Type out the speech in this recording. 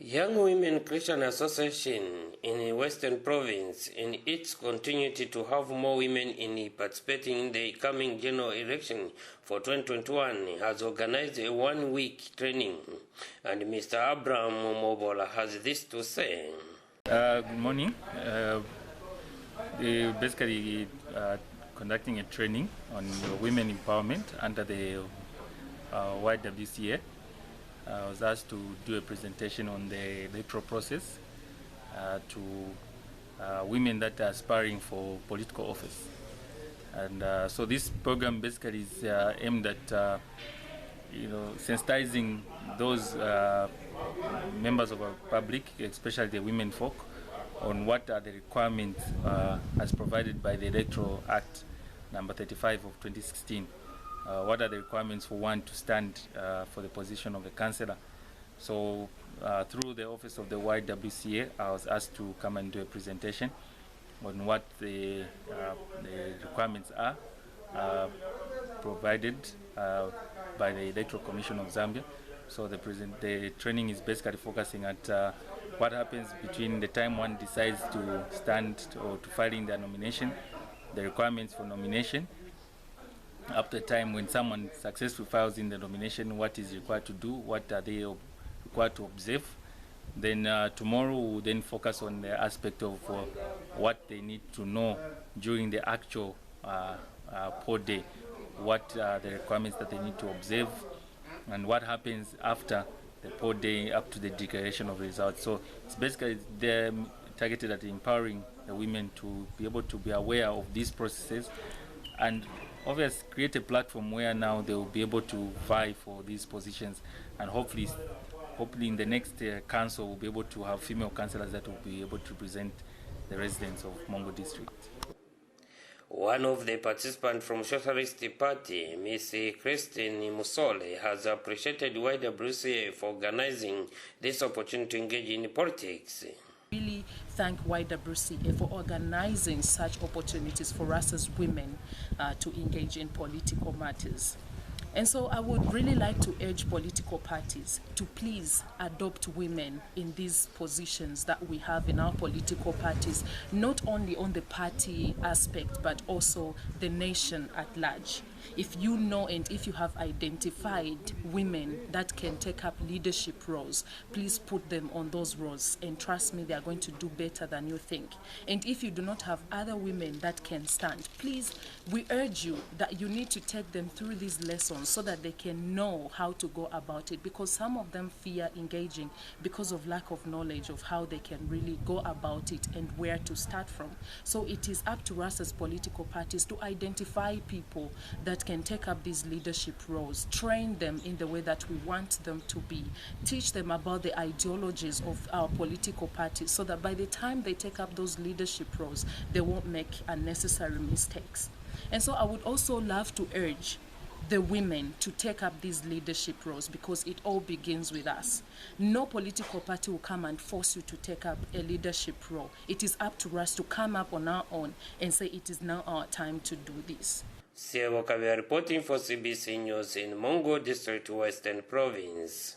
Young Women Christian Association in Western Province, in its continuity to have more women in participating in the coming general election for 2021, has organized a one-week training, and Mr. Abraham Mobola has this to say. Good morning. They basically conducting a training on women empowerment under the YWCA. I was asked to do a presentation on the electoral process to women that are aspiring for political office. And so this program basically is aimed at sensitizing those members of our public, especially the women folk, on what are the requirements as provided by the Electoral Act number 35 of 2016. What are the requirements for one to stand for the position of a councillor? So through the office of the YWCA, I was asked to come and do a presentation on what the requirements are provided by the Electoral Commission of Zambia. So the training is basically focusing at what happens between the time one decides to stand or to file in their nomination, the requirements for nomination, up to the time when someone successfully files in the nomination, what is required to do, what are they required to observe. Then tomorrow we'll then focus on the aspect of what they need to know during the actual poll day, what are the requirements that they need to observe, and what happens after the poll day up to the declaration of results. So it's basically they're targeted at empowering the women to be able to be aware of these processes, and obviously create a platform where now they will be able to vie for these positions, and hopefully in the next council we'll be able to have female councillors that will be able to represent the residents of Mongo district. One of the participants from Socialist Party, Ms. Christine Musole, has appreciated YWCA for organizing this opportunity to engage in politics. Really thank YWCA for organizing such opportunities for us as women to engage in political matters. And so I would really like to urge political parties to please adopt women in these positions that we have in our political parties, not only on the party aspect, but also the nation at large. If you know and if you have identified women that can take up leadership roles, please put them on those roles, and trust me, they are going to do better than you think. And if you do not have other women that can stand, please, we urge you that you need to take them through these lessons so that they can know how to go about it, because some of them fear engaging because of lack of knowledge of how they can really go about it and where to start from. So it is up to us as political parties to identify people that can take up these leadership roles, train them in the way that we want them to be, teach them about the ideologies of our political parties, so that by the time they take up those leadership roles, they won't make unnecessary mistakes. And so I would also love to urge the women to take up these leadership roles, because it all begins with us. No political party will come and force you to take up a leadership role. It is up to us to come up on our own and say it is now our time to do this. Siewaka, we are reporting for CBC News in Mongo District, Western Province.